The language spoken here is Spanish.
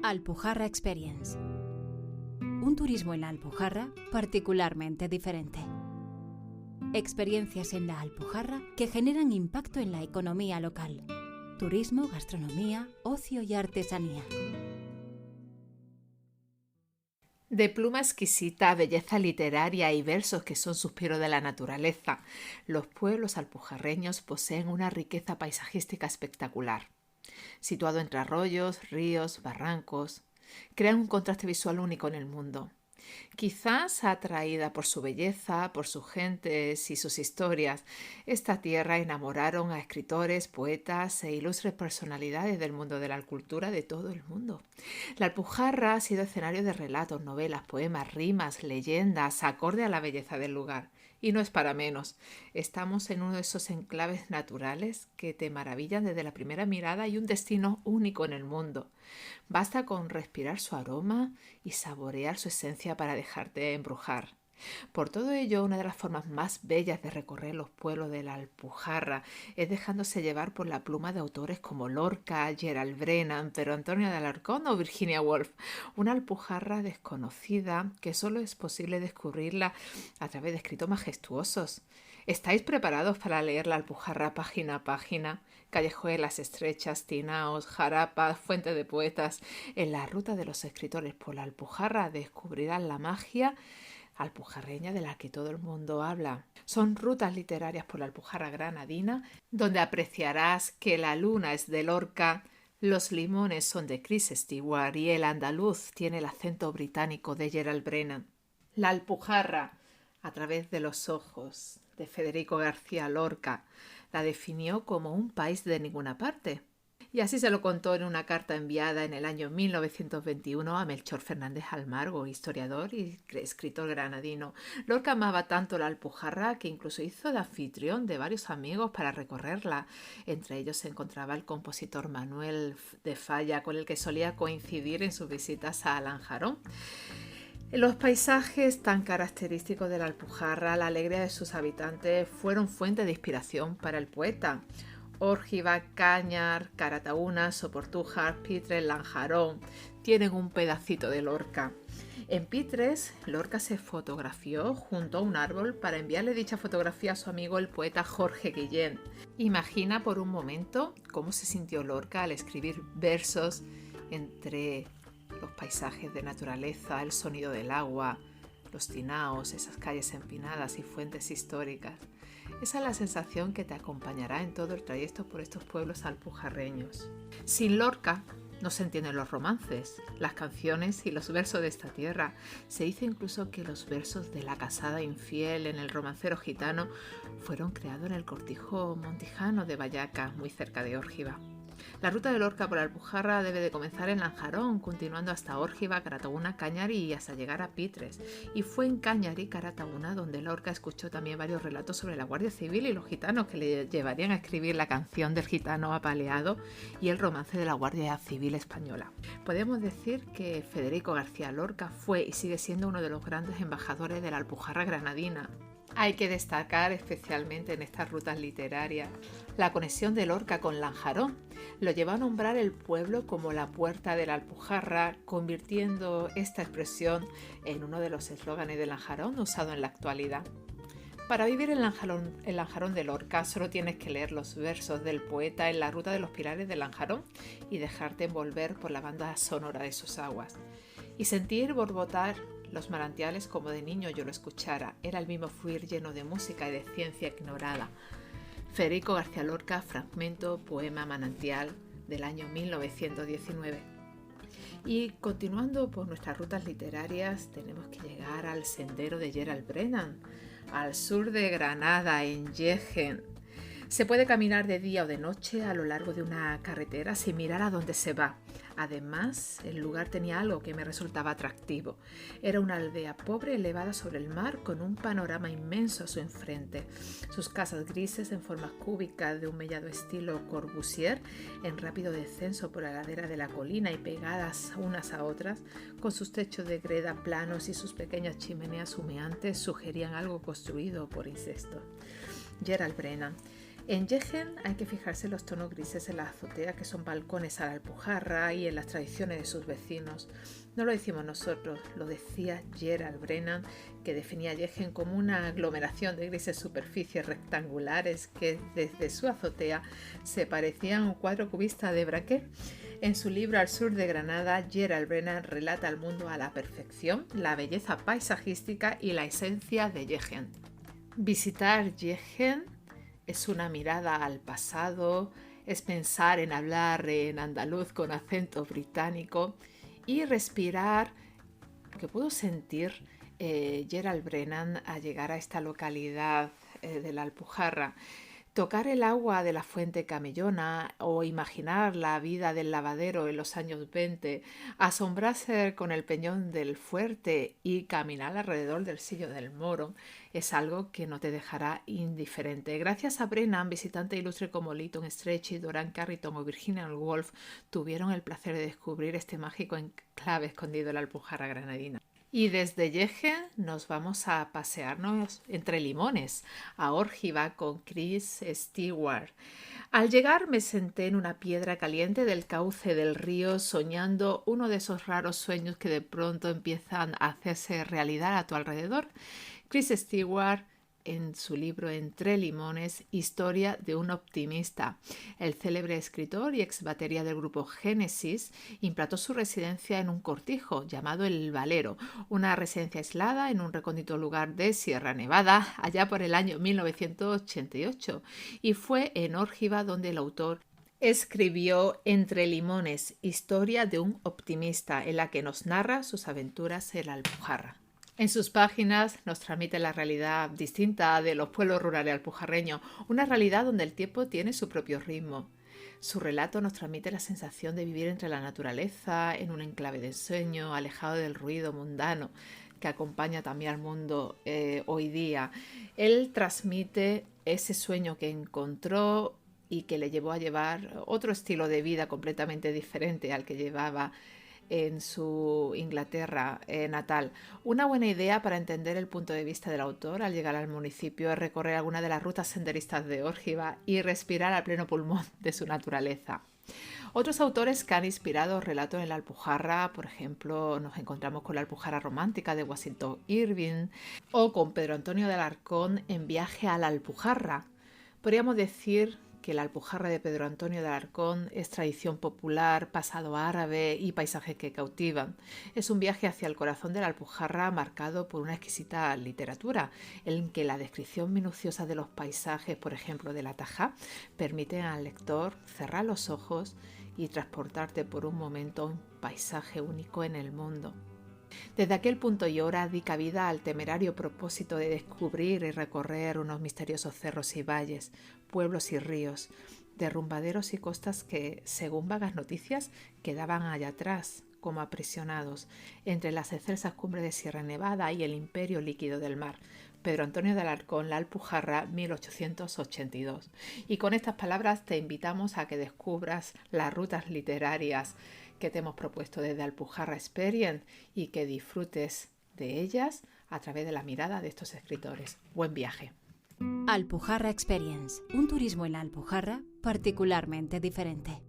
Alpujarra Experience. Un turismo en la Alpujarra particularmente diferente. Experiencias en la Alpujarra que generan impacto en la economía local. Turismo, gastronomía, ocio y artesanía. De pluma exquisita, belleza literaria y versos que son suspiro de la naturaleza, los pueblos alpujarreños poseen una riqueza paisajística espectacular. Situado entre arroyos, ríos, barrancos, crean un contraste visual único en el mundo. Quizás atraída por su belleza, por sus gentes y sus historias, esta tierra enamoraron a escritores, poetas e ilustres personalidades del mundo de la cultura de todo el mundo. La Alpujarra ha sido escenario de relatos, novelas, poemas, rimas, leyendas, acorde a la belleza del lugar. Y no es para menos. Estamos en uno de esos enclaves naturales que te maravillan desde la primera mirada y un destino único en el mundo. Basta con respirar su aroma y saborear su esencia para dejarte embrujar. Por todo ello, una de las formas más bellas de recorrer los pueblos de la Alpujarra es dejándose llevar por la pluma de autores como Lorca, Gerald Brennan, Pedro Antonio de Alarcón o Virginia Woolf. Una Alpujarra desconocida que solo es posible descubrirla a través de escritos majestuosos. ¿Estáis preparados para leer la Alpujarra página a página? Callejuelas estrechas, tinaos, jarapas, fuentes de poetas. En la ruta de los escritores por la Alpujarra descubrirán la magia alpujarreña de la que todo el mundo habla. Son rutas literarias por la Alpujarra granadina, donde apreciarás que la luna es de Lorca, los limones son de Chris Stewart y el andaluz tiene el acento británico de Gerald Brennan. La Alpujarra, a través de los ojos de Federico García Lorca, la definió como un país de ninguna parte. Y así se lo contó en una carta enviada en el año 1921 a Melchor Fernández Almargo, historiador y escritor granadino. Lorca amaba tanto la Alpujarra que incluso hizo de anfitrión de varios amigos para recorrerla. Entre ellos se encontraba el compositor Manuel de Falla, con el que solía coincidir en sus visitas a Lanjarón. Los paisajes tan característicos de la Alpujarra, la alegría de sus habitantes, fueron fuente de inspiración para el poeta. Órgiva, Cañar, Carataúna, Soportújar, Pitres, Lanjarón tienen un pedacito de Lorca. En Pitres, Lorca se fotografió junto a un árbol para enviarle dicha fotografía a su amigo el poeta Jorge Guillén. Imagina por un momento cómo se sintió Lorca al escribir versos entre los paisajes de naturaleza, el sonido del agua, los tinaos, esas calles empinadas y fuentes históricas. Esa es la sensación que te acompañará en todo el trayecto por estos pueblos alpujarreños. Sin Lorca no se entienden los romances, las canciones y los versos de esta tierra. Se dice incluso que los versos de la casada infiel en el romancero gitano fueron creados en el cortijo montijano de Vallaca, muy cerca de Órgiva. La ruta de Lorca por la Alpujarra debe de comenzar en Lanjarón, continuando hasta Órgiva, Carataúna, Cañar y hasta llegar a Pitres. Y fue en Cañar y Carataúna donde Lorca escuchó también varios relatos sobre la Guardia Civil y los gitanos que le llevarían a escribir la canción del gitano apaleado y el romance de la Guardia Civil española. Podemos decir que Federico García Lorca fue y sigue siendo uno de los grandes embajadores de la Alpujarra granadina. Hay que destacar especialmente en estas rutas literarias la conexión de Lorca con Lanjarón. Lo llevó a nombrar el pueblo como la puerta de la Alpujarra, convirtiendo esta expresión en uno de los eslóganes de Lanjarón usado en la actualidad. Para vivir en Lanjarón de Lorca solo tienes que leer los versos del poeta en la ruta de los pilares de Lanjarón y dejarte envolver por la banda sonora de sus aguas. Y sentir borbotar los manantiales como de niño yo lo escuchara. Era el mismo fluir lleno de música y de ciencia ignorada. Federico García Lorca, fragmento, poema Manantial del año 1919. Y continuando por nuestras rutas literarias, tenemos que llegar al sendero de Gerald Brennan, al sur de Granada, en Jaén. Se puede caminar de día o de noche a lo largo de una carretera sin mirar a dónde se va. Además, el lugar tenía algo que me resultaba atractivo. Era una aldea pobre elevada sobre el mar con un panorama inmenso a su enfrente. Sus casas grises en formas cúbicas de un mellado estilo Corbusier en rápido descenso por la ladera de la colina y pegadas unas a otras, con sus techos de greda planos y sus pequeñas chimeneas humeantes, sugerían algo construido por insectos. Gerald Brennan En Yegen hay que fijarse en los tonos grises en la azotea, que son balcones a la Alpujarra, y en las tradiciones de sus vecinos. No lo decimos nosotros, lo decía Gerald Brennan, que definía Yegen como una aglomeración de grises superficies rectangulares que desde su azotea se parecían a un cuadro cubista de Braque. En su libro Al sur de Granada, Gerald Brennan relata al mundo a la perfección, la belleza paisajística y la esencia de Yegen. Visitar Yegen es una mirada al pasado, es pensar en hablar en andaluz con acento británico y respirar lo que puedo sentir Gerald Brennan al llegar a esta localidad de la Alpujarra. Tocar el agua de la fuente Camellona o imaginar la vida del lavadero en los años 20, asombrarse con el peñón del fuerte y caminar alrededor del Sillo del Moro es algo que no te dejará indiferente. Gracias a Brennan, visitantes ilustres como Leighton Strachey, Doran Carrington o Virginia Woolf tuvieron el placer de descubrir este mágico enclave escondido en la Alpujarra granadina. Y desde Yegen nos vamos a pasearnos entre limones a Órgiva con Chris Stewart. Al llegar me senté en una piedra caliente del cauce del río soñando uno de esos raros sueños que de pronto empiezan a hacerse realidad a tu alrededor. Chris Stewart, en su libro Entre limones, Historia de un optimista. El célebre escritor y ex batería del grupo Génesis implantó su residencia en un cortijo llamado El Valero, una residencia aislada en un recóndito lugar de Sierra Nevada, allá por el año 1988, y fue en Órgiva donde el autor escribió Entre limones, Historia de un optimista, en la que nos narra sus aventuras en la Alpujarra. En sus páginas nos transmite la realidad distinta de los pueblos rurales alpujarreños, una realidad donde el tiempo tiene su propio ritmo. Su relato nos transmite la sensación de vivir entre la naturaleza, en un enclave de ensueño, alejado del ruido mundano que acompaña también al mundo hoy día. Él transmite ese sueño que encontró y que le llevó a llevar otro estilo de vida completamente diferente al que llevaba en su Inglaterra natal. Una buena idea para entender el punto de vista del autor al llegar al municipio es recorrer alguna de las rutas senderistas de Órgiva y respirar a pleno pulmón de su naturaleza. Otros autores que han inspirado relatos en la Alpujarra, por ejemplo, nos encontramos con la Alpujarra romántica de Washington Irving o con Pedro Antonio de Alarcón en Viaje a la Alpujarra. Podríamos decir que la Alpujarra de Pedro Antonio de Alarcón es tradición popular, pasado árabe y paisajes que cautivan. Es un viaje hacia el corazón de la Alpujarra marcado por una exquisita literatura, en que la descripción minuciosa de los paisajes, por ejemplo de la Tajá, permite al lector cerrar los ojos y transportarte por un momento a un paisaje único en el mundo. Desde aquel punto y hora di cabida al temerario propósito de descubrir y recorrer unos misteriosos cerros y valles, pueblos y ríos, derrumbaderos y costas que, según vagas noticias, quedaban allá atrás, como aprisionados, entre las excelsas cumbres de Sierra Nevada y el imperio líquido del mar. Pedro Antonio de Alarcón, La Alpujarra, 1882. Y con estas palabras te invitamos a que descubras las rutas literarias que te hemos propuesto desde Alpujarra Experience y que disfrutes de ellas a través de la mirada de estos escritores. Buen viaje. Alpujarra Experience, un turismo en la Alpujarra particularmente diferente.